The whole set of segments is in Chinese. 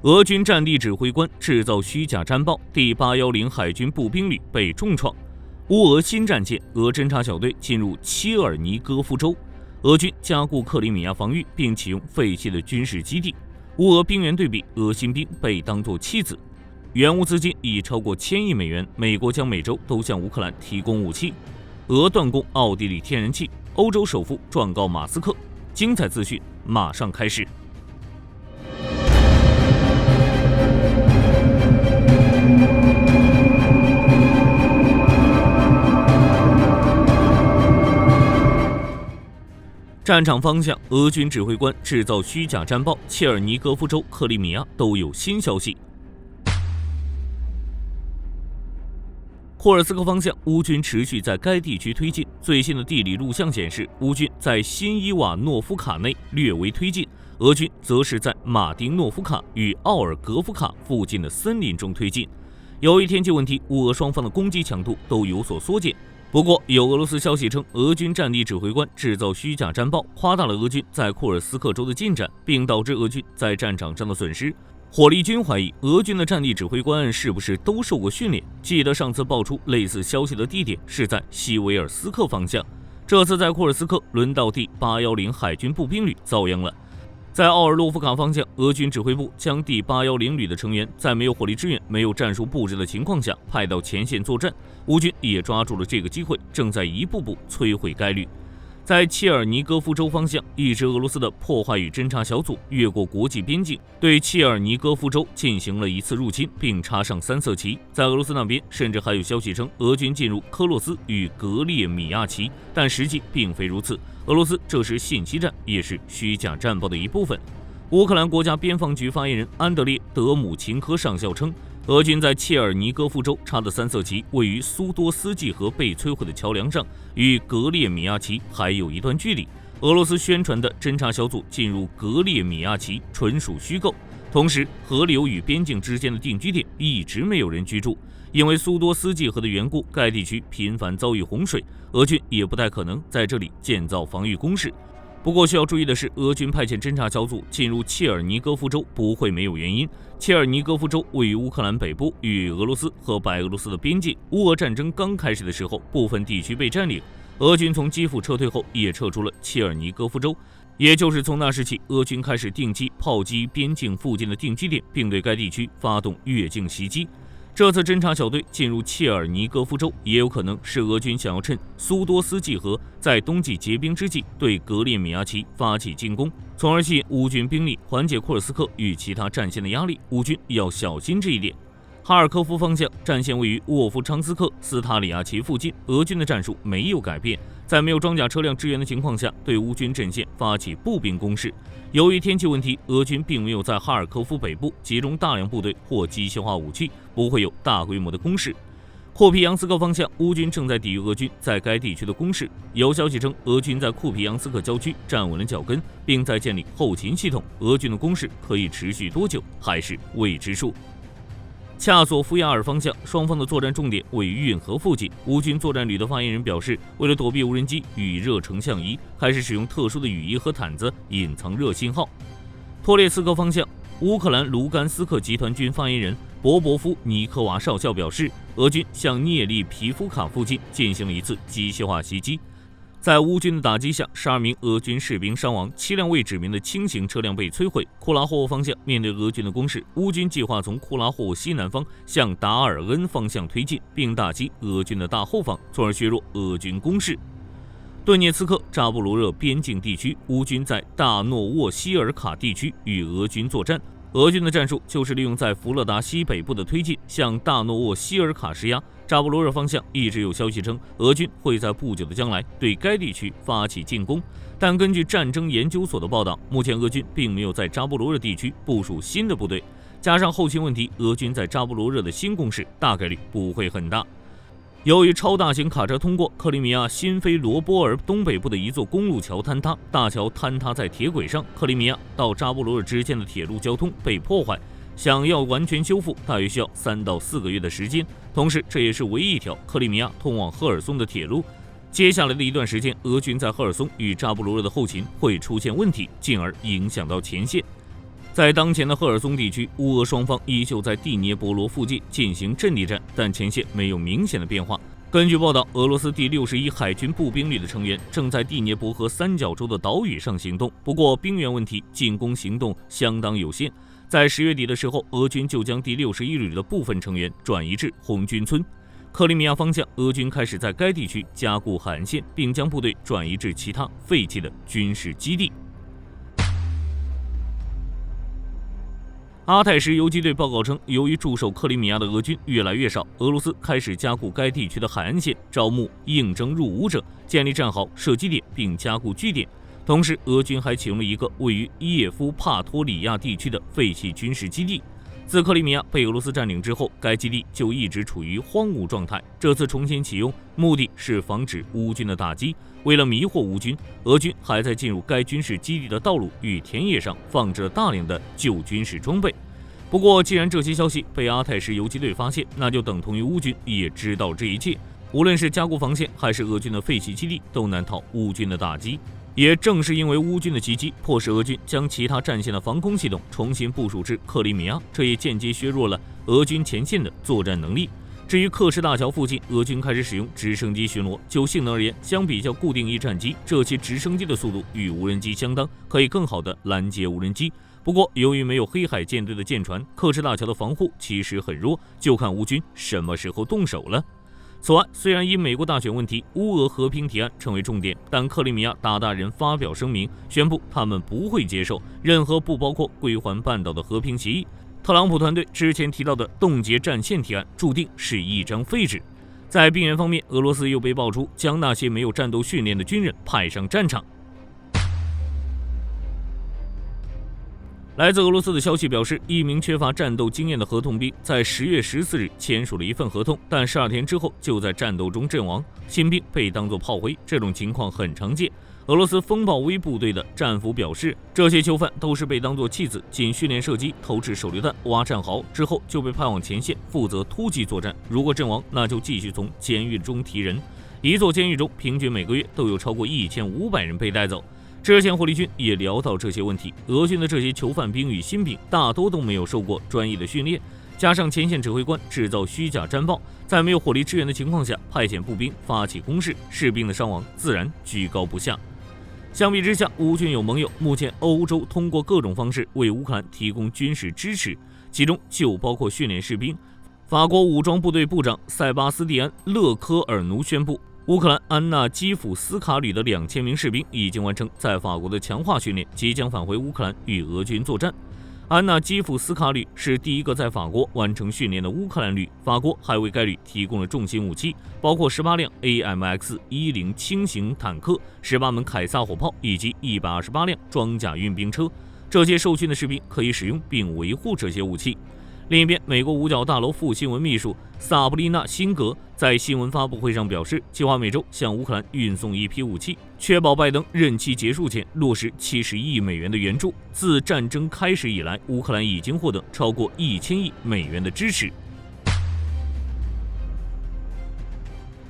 俄军战地指挥官制造虚假战报，第810海军步兵旅被重创。乌俄新战舰，俄侦察小队进入切尔尼戈夫州，俄军加固克里米亚防御，并启用废弃的军事基地。乌俄兵员对比，俄新兵被当作弃子。援乌资金已超过1000亿美元，美国将每周都向乌克兰提供武器。俄断供奥地利天然气，欧洲首富状告马斯克。精彩资讯马上开始。战场方向，俄军指挥官制造虚假战报，切尔尼戈夫州、克里米亚都有新消息。库尔斯克方向，乌军持续在该地区推进。最新的地理录像显示，乌军在新伊瓦诺夫卡内略微推进，俄军则是在马丁诺夫卡与奥尔格夫卡附近的森林中推进。由于天气问题，乌俄双方的攻击强度都有所缩减。不过，有俄罗斯消息称，俄军战地指挥官制造虚假战报，夸大了俄军在库尔斯克州的进展，并导致俄军在战场上的损失。火力军怀疑俄军的战地指挥官是不是都受过训练？记得上次爆出类似消息的地点是在西维尔斯克方向，这次在库尔斯克轮到第810海军步兵旅遭殃了。在奥尔洛夫卡方向，俄军指挥部将第810旅的成员在没有火力支援、没有战术布置的情况下派到前线作战。乌军也抓住了这个机会，正在一步步摧毁该旅。在切尔尼戈夫州方向，一支俄罗斯的破坏与侦察小组越过国际边境，对切尔尼戈夫州进行了一次入侵，并插上3色旗。在俄罗斯那边，甚至还有消息称俄军进入科洛斯与格列米亚奇，但实际并非如此。俄罗斯这是信息战，也是虚假战报的一部分。乌克兰国家边防局发言人安德烈·德姆琴科上校称，俄军在切尔尼戈夫州插的3色旗位于苏多斯季河被摧毁的桥梁上，与格列米亚奇还有一段距离。俄罗斯宣传的侦察小组进入格列米亚奇纯属虚构。同时，河流与边境之间的定居点一直没有人居住，因为苏多斯季河的缘故，该地区频繁遭遇洪水，俄军也不太可能在这里建造防御工事。不过需要注意的是，俄军派遣侦察小组进入切尔尼戈夫州不会没有原因。切尔尼戈夫州位于乌克兰北部，与俄罗斯和白俄罗斯的边界。乌俄战争刚开始的时候，部分地区被占领，俄军从基辅撤退后也撤出了切尔尼戈夫州。也就是从那时起，俄军开始定期炮击边境附近的定居点，并对该地区发动越境袭击。这次侦察小队进入切尔尼戈夫州，也有可能是俄军想要趁苏多斯季河在冬季结冰之际对格列米亚奇发起进攻，从而吸引乌军兵力，缓解库尔斯克与其他战线的压力。乌军要小心这一点。哈尔科夫方向，战线位于沃夫昌斯克斯塔里亚奇附近，俄军的战术没有改变，在没有装甲车辆支援的情况下，对乌军阵线发起步兵攻势。由于天气问题，俄军并没有在哈尔科夫北部集中大量部队或机械化武器，不会有大规模的攻势。库皮扬斯克方向，乌军正在抵御俄军在该地区的攻势。有消息称，俄军在库皮扬斯克郊区站稳了脚跟，并在建立后勤系统。俄军的攻势可以持续多久，还是未知数。恰索夫亚尔方向，双方的作战重点位于运河附近。乌军作战旅的发言人表示，为了躲避无人机与热成像仪，开始使用特殊的雨衣和毯子隐藏热信号。托列斯克方向，乌克兰卢甘斯克集团军发言人博博夫尼科娃少校表示，俄军向涅利皮夫卡附近进行了一次机械化袭击。在乌军的打击下，12名俄军士兵伤亡，7辆未指明的轻型车辆被摧毁。库拉霍沃方向，面对俄军的攻势，乌军计划从库拉霍沃西南方向达尔恩方向推进，并打击俄军的大后方，从而削弱俄军攻势。顿涅茨克扎波罗热边境地区，乌军在大诺沃希尔卡地区与俄军作战。俄军的战术就是利用在弗勒达西北部的推进，向大诺沃希尔卡施压。扎波罗热方向一直有消息称，俄军会在不久的将来对该地区发起进攻，但根据战争研究所的报道，目前俄军并没有在扎波罗热地区部署新的部队，加上后勤问题，俄军在扎波罗热的新攻势大概率不会很大。由于超大型卡车通过，克里米亚新菲罗波尔东北部的一座公路桥坍塌，大桥坍塌在铁轨上，克里米亚到扎波罗热之间的铁路交通被破坏，想要完全修复大约需要3到4个月的时间。同时，这也是唯一一条克里米亚通往赫尔松的铁路。接下来的一段时间，俄军在赫尔松与扎波罗热的后勤会出现问题，进而影响到前线。在当前的赫尔松地区，乌俄双方依旧在第聂伯罗附近进行阵地战，但前线没有明显的变化。根据报道，俄罗斯第61海军步兵旅的成员正在第聂伯河三角洲的岛屿上行动，不过兵源问题，进攻行动相当有限。在10月底的时候，俄军就将第61旅的部分成员转移至红军村。克里米亚方向，俄军开始在该地区加固海岸线，并将部队转移至其他废弃的军事基地。阿泰什游击队报告称，由于驻守克里米亚的俄军越来越少，俄罗斯开始加固该地区的海岸线，招募应征入伍者，建立战壕、射击点，并加固据点。同时，俄军还启用了一个位于叶夫帕托里亚地区的废弃军事基地。自克里米亚被俄罗斯占领之后，该基地就一直处于荒芜状态。这次重新启用，目的是防止乌军的打击。为了迷惑乌军，俄军还在进入该军事基地的道路与田野上放置了大量的旧军事装备。不过，既然这些消息被阿泰什游击队发现，那就等同于乌军也知道这一切。无论是加固防线，还是俄军的废弃基地，都难逃乌军的打击。也正是因为乌军的袭击，迫使俄军将其他战线的防空系统重新部署至克里米亚，这也间接削弱了俄军前线的作战能力。至于克什大桥附近，俄军开始使用直升机巡逻。就性能而言，相比较固定翼战机，这些直升机的速度与无人机相当，可以更好地拦截无人机。不过，由于没有黑海舰队的舰船，克什大桥的防护其实很弱，就看乌军什么时候动手了。此外，虽然因美国大选问题，乌俄和平提案成为重点，但克里米亚大人发表声明，宣布他们不会接受任何不包括归还半岛的和平协议。特朗普团队之前提到的冻结战线提案，注定是一张废纸。在兵员方面，俄罗斯又被爆出将那些没有战斗训练的军人派上战场。来自俄罗斯的消息表示，一名缺乏战斗经验的合同兵在10月14日签署了一份合同，但12天之后就在战斗中阵亡。新兵被当作炮灰，这种情况很常见。俄罗斯风暴微部队的战俘表示，这些囚犯都是被当作弃子，仅训练射击、投掷手榴弹、挖战壕，之后就被派往前线负责突击作战。如果阵亡，那就继续从监狱中提人。一座监狱中平均每个月都有超过1500人被带走。之前火力军也聊到这些问题，俄军的这些囚犯兵与新兵大多都没有受过专业的训练，加上前线指挥官制造虚假战报，在没有火力支援的情况下派遣步兵发起攻势，士兵的伤亡自然居高不下。相比之下，乌军有盟友，目前欧洲通过各种方式为乌克兰提供军事支持，其中就包括训练士兵。法国武装部队部长塞巴斯蒂安·勒科尔努宣布，乌克兰安纳基辅斯卡旅的2000名士兵已经完成在法国的强化训练，即将返回乌克兰与俄军作战。安纳基辅斯卡旅是第一个在法国完成训练的乌克兰旅，法国还为该旅提供了重型武器，包括18辆 AMX-10轻型坦克、18门凯撒火炮以及128辆装甲运兵车。这些受训的士兵可以使用并维护这些武器。另一边，美国五角大楼副新闻秘书萨布丽娜·辛格在新闻发布会上表示，计划每周向乌克兰运送一批武器，确保拜登任期结束前落实70亿美元的援助。自战争开始以来，乌克兰已经获得超过1000亿美元的支持。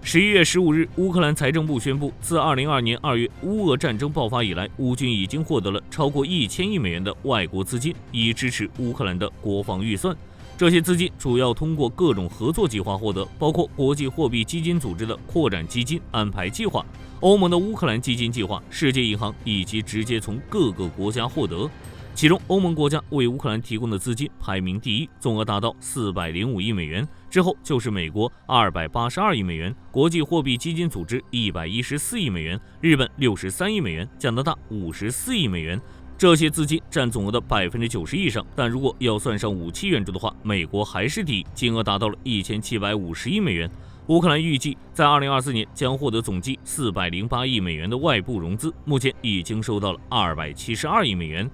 11月15日，乌克兰财政部宣布，自2022年2月乌俄战争爆发以来，乌军已经获得了超过1000亿美元的外国资金，以支持乌克兰的国防预算。这些资金主要通过各种合作计划获得，包括国际货币基金组织的扩展基金安排计划、欧盟的乌克兰基金计划、世界银行以及直接从各个国家获得。其中，欧盟国家为乌克兰提供的资金排名第一，总额达到405亿美元，之后就是美国282亿美元，国际货币基金组织114亿美元，日本63亿美元，加拿大54亿美元。这些资金占总额的90%以上，但如果要算上武器援助的话，美国还是第一，金额达到了1750亿美元。乌克兰预计在2024年将获得总计408亿美元的外部融资，目前已经收到了272亿美元。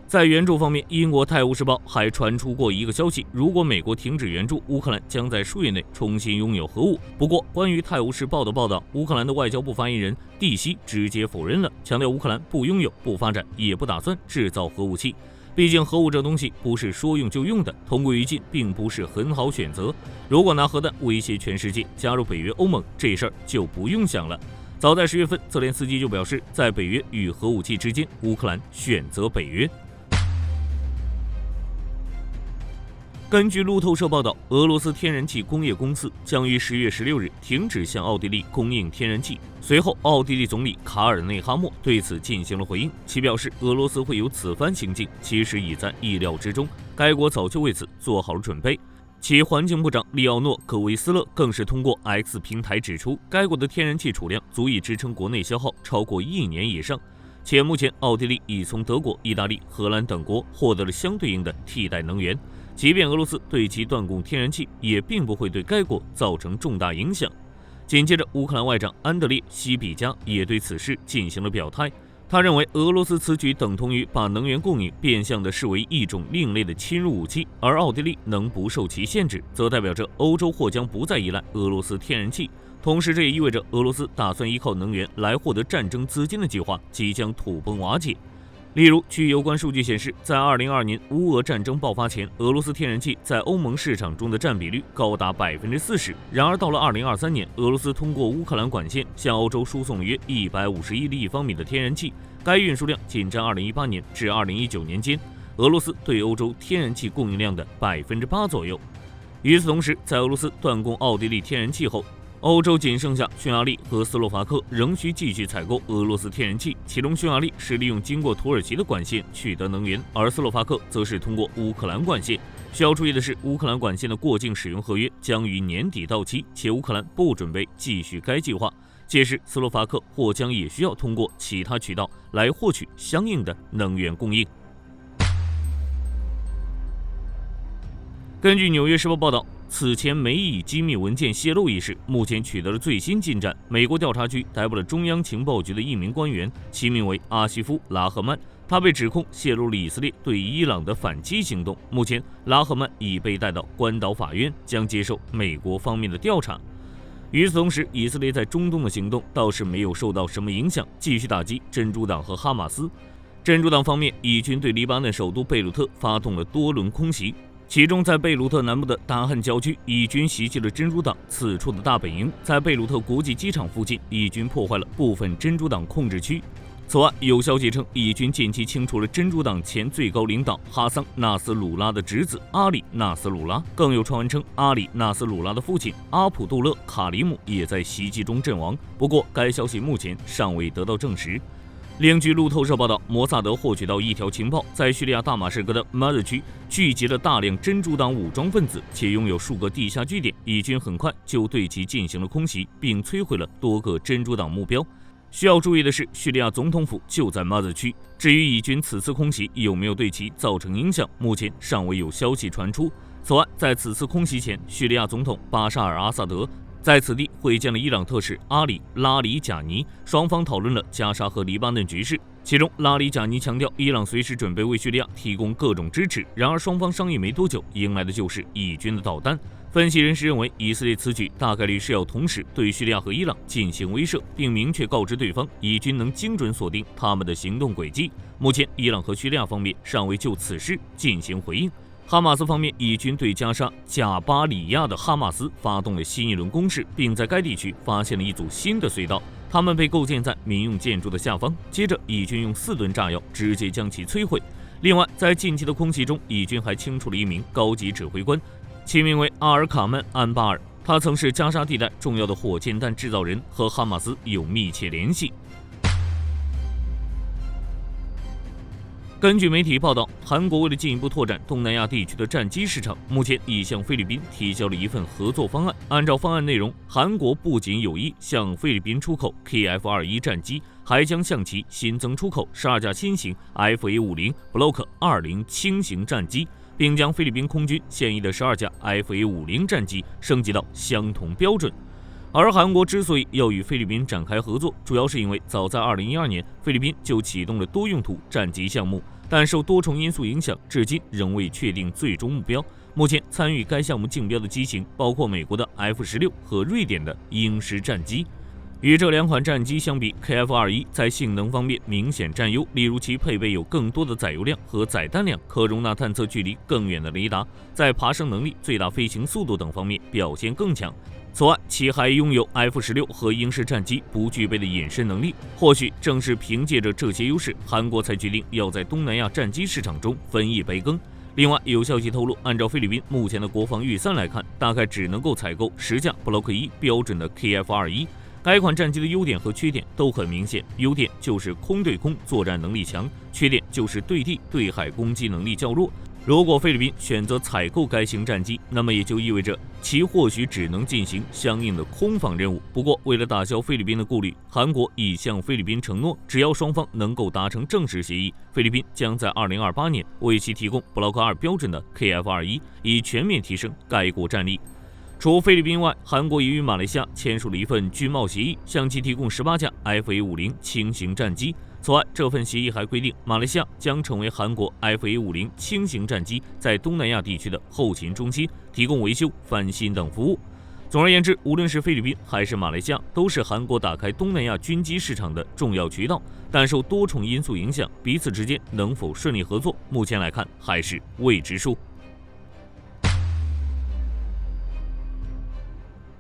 在援助方面，英国《泰晤士报》还传出过一个消息，如果美国停止援助，乌克兰将在数月内重新拥有核武。不过，关于《泰晤士报》的报道，乌克兰的外交部发言人蒂西直接否认了，强调乌克兰不拥有、不发展，也不打算制造核武器。毕竟核武这东西不是说用就用的，同归于尽并不是很好选择。如果拿核弹威胁全世界，加入北约、欧盟，这事儿就不用想了。早在10月份，泽连斯基就表示，在北约与核武器之间，乌克兰选择北约。根据路透社报道，俄罗斯天然气工业公司将于10月16日停止向奥地利供应天然气。随后，奥地利总理卡尔内哈默对此进行了回应，其表示俄罗斯会有此番行径，其实已在意料之中，该国早就为此做好了准备。其环境部长利奥诺·戈维斯勒更是通过 X 平台指出，该国的天然气储量足以支撑国内消耗超过1年以上。且目前，奥地利已从德国、意大利、荷兰等国获得了相对应的替代能源。即便俄罗斯对其断供天然气，也并不会对该国造成重大影响。紧接着，乌克兰外长安德烈·西比加也对此事进行了表态。他认为，俄罗斯此举等同于把能源供应变相的视为一种另类的侵入武器，而奥地利能不受其限制，则代表着欧洲或将不再依赖俄罗斯天然气。同时，这也意味着俄罗斯打算依靠能源来获得战争资金的计划即将土崩瓦解。例如，据有关数据显示，在2022年乌俄战争爆发前，俄罗斯天然气在欧盟市场中的占比率高达40%。然而，到了2023年，俄罗斯通过乌克兰管线向欧洲输送约151立方米的天然气，该运输量仅占2018年至2019年间俄罗斯对欧洲天然气供应量的8%左右。与此同时，在俄罗斯断供奥地利天然气后，欧洲仅剩下匈牙利和斯洛伐克仍需继续采购俄罗斯天然气，其中匈牙利是利用经过土耳其的管线取得能源，而斯洛伐克则是通过乌克兰管线。需要注意的是，乌克兰管线的过境使用合约将于年底到期，且乌克兰不准备继续该计划，届时斯洛伐克或将也需要通过其他渠道来获取相应的能源供应。根据《纽约时报》报道，此前美以机密文件泄露一事目前取得了最新进展。美国调查局逮捕了中央情报局的一名官员，其名为阿西夫·拉赫曼，他被指控泄露了以色列对伊朗的反击行动。目前，拉赫曼已被带到关岛法院，将接受美国方面的调查。与此同时，以色列在中东的行动倒是没有受到什么影响，继续打击真主党和哈马斯。真主党方面，以军对黎巴嫩首都贝鲁特发动了多轮空袭。其中，在贝鲁特南部的达汉郊区，以军袭击了真主党此处的大本营；在贝鲁特国际机场附近，以军破坏了部分真主党控制区。此外，有消息称，以军近期清除了真主党前最高领导哈桑·纳斯鲁拉的侄子阿里·纳斯鲁拉，更有传闻称，阿里·纳斯鲁拉的父亲阿卜杜勒·卡里姆也在袭击中阵亡。不过，该消息目前尚未得到证实。另据路透社报道，摩萨德获取到一条情报，在叙利亚大马士革的马德区聚集了大量真主党武装分子，且拥有数个地下据点。以军很快就对其进行了空袭，并摧毁了多个真主党目标。需要注意的是，叙利亚总统府就在马德区。至于以军此次空袭有没有对其造成影响，目前尚未有消息传出。此外，在此次空袭前，叙利亚总统巴沙尔·阿萨德在此地会见了伊朗特使阿里·拉里贾尼，双方讨论了加沙和黎巴嫩局势。其中，拉里贾尼强调，伊朗随时准备为叙利亚提供各种支持。然而，双方商议没多久，迎来的就是以军的导弹。分析人士认为，以色列此举大概率是要同时对叙利亚和伊朗进行威慑，并明确告知对方，以军能精准锁定他们的行动轨迹。目前，伊朗和叙利亚方面尚未就此事进行回应。哈马斯方面，以军对加沙贾巴里亚的哈马斯发动了新一轮攻势，并在该地区发现了一组新的隧道，它们被构建在民用建筑的下方。接着，以军用4吨炸药直接将其摧毁。另外，在近期的空袭中，以军还清除了一名高级指挥官，其名为阿尔卡曼·安巴尔，他曾是加沙地带重要的火箭弹制造人，和哈马斯有密切联系。根据媒体报道，韩国为了进一步拓展东南亚地区的战机市场，目前已向菲律宾提交了一份合作方案。按照方案内容，韩国不仅有意向菲律宾出口 KF-21 战机，还将向其新增出口12架新型 FA-50 Block 20轻型战机，并将菲律宾空军现役的12架 FA-50 战机升级到相同标准。而韩国之所以要与菲律宾展开合作，主要是因为早在2012年，菲律宾就启动了多用途战机项目，但受多重因素影响，至今仍未确定最终目标。目前参与该项目竞标的机型包括美国的 F-16和瑞典的鹰狮战机。与这2款战机相比， KF-21 在性能方面明显占优，例如其配备有更多的载油量和载弹量，可容纳探测距离更远的雷达，在爬升能力、最大飞行速度等方面表现更强。此外，其还拥有 F-16和鹰狮战机不具备的隐身能力。或许正是凭借着这些优势，韩国才决定要在东南亚战机市场中分一杯羹。另外，有消息透露，按照菲律宾目前的国防预算来看，大概只能够采购10架Block 1标准的 KF-21。该款战机的优点和缺点都很明显，优点就是空对空作战能力强，缺点就是对地对海攻击能力较弱。如果菲律宾选择采购该型战机，那么也就意味着其或许只能进行相应的空防任务。不过，为了打消菲律宾的顾虑，韩国已向菲律宾承诺，只要双方能够达成正式协议，菲律宾将在2028年为其提供 Block 2标准的 KF-21，以全面提升该国战力。除菲律宾外，韩国也与马来西亚签署了一份军贸协议，向其提供18架 FA-50轻型战机。此外，这份协议还规定，马来西亚将成为韩国 FA-50轻型战机在东南亚地区的后勤中心，提供维修、翻新等服务。总而言之，无论是菲律宾还是马来西亚，都是韩国打开东南亚军机市场的重要渠道。但受多重因素影响，彼此之间能否顺利合作，目前来看还是未知数。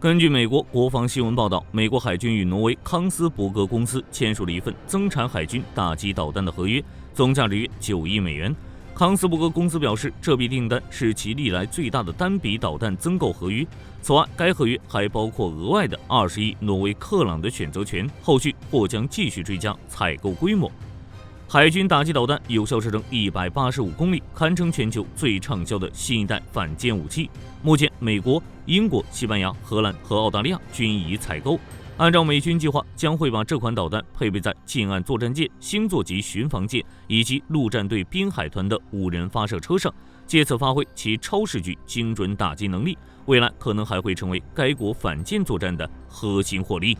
根据美国国防新闻报道，美国海军与挪威康斯伯格公司签署了一份增产海军打击导弹的合约，总价值约9亿美元。康斯伯格公司表示，这笔订单是其历来最大的单笔导弹增购合约。此外，该合约还包括额外的20亿挪威克朗的选择权，后续或将继续追加采购规模。海军打击导弹有效射程185公里，堪称全球最畅销的新一代反舰武器。目前，美国、英国、西班牙、荷兰和澳大利亚均已采购。按照美军计划，将会把这款导弹配备在近岸作战舰、星座级巡防舰以及陆战队滨海团的无人发射车上，借此发挥其超视距精准打击能力。未来可能还会成为该国反舰作战的核心火力。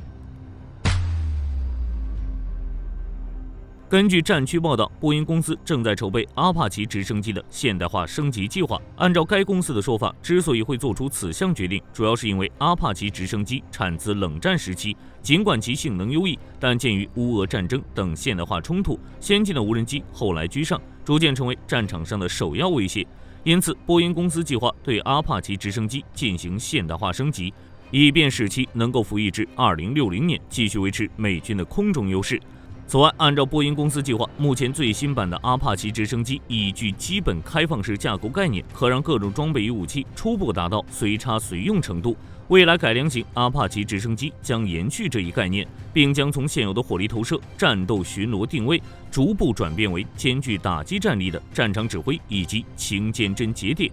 根据战区报道，波音公司正在筹备阿帕奇直升机的现代化升级计划。按照该公司的说法，之所以会做出此项决定，主要是因为阿帕奇直升机产自冷战时期，尽管其性能优异，但鉴于乌俄战争等现代化冲突，先进的无人机后来居上，逐渐成为战场上的首要威胁。因此，波音公司计划对阿帕奇直升机进行现代化升级，以便使其能够服役至2060年，继续维持美军的空中优势。此外，按照波音公司计划，目前最新版的阿帕奇直升机已具基本开放式架构概念，可让各种装备与武器初步达到随插随用程度。未来改良型阿帕奇直升机将延续这一概念，并将从现有的火力投射、战斗巡逻定位，逐步转变为兼具打击战力的战场指挥以及情监侦节点。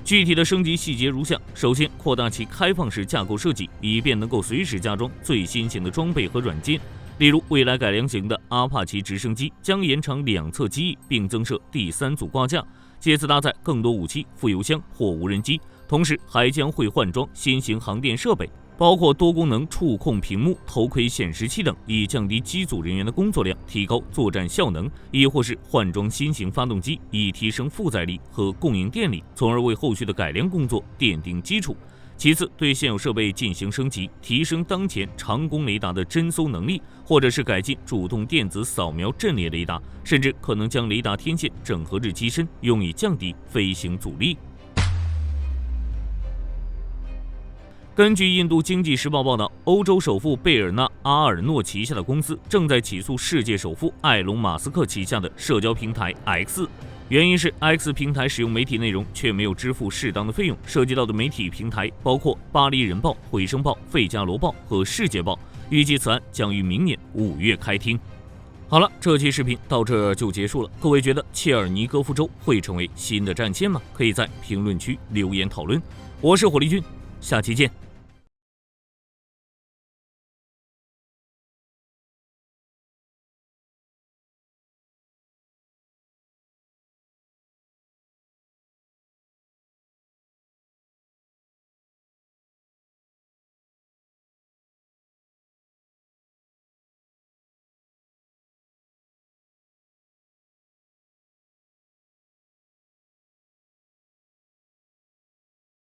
具体的升级细节如下：首先，扩大其开放式架构设计，以便能够随时加装最新型的装备和软件。例如，未来改良型的阿帕奇直升机将延长两侧机翼，并增设第3组挂架，借此搭载更多武器、副油箱或无人机。同时，还将会换装新型航电设备，包括多功能触控屏幕、头盔显示器等，以降低机组人员的工作量，提高作战效能；亦或是换装新型发动机，以提升负载力和供应电力，从而为后续的改良工作奠定基础。其次，对现有设备进行升级，提升当前长弓雷达的侦搜能力，或者是改进主动电子扫描阵列雷达，甚至可能将雷达天线整合至机身，用以降低飞行阻力。根据印度经济时报报道，欧洲首富贝尔纳·阿尔诺旗下的公司正在起诉世界首富埃隆·马斯克旗下的社交平台 X。原因是 X 平台使用媒体内容却没有支付适当的费用，涉及到的媒体平台包括巴黎人报、回声报、费加罗报和世界报。预计此案将于明年5月开庭。好了，这期视频到这就结束了。各位觉得切尔尼戈夫州会成为新的战线吗？可以在评论区留言讨论。我是火力军，下期见。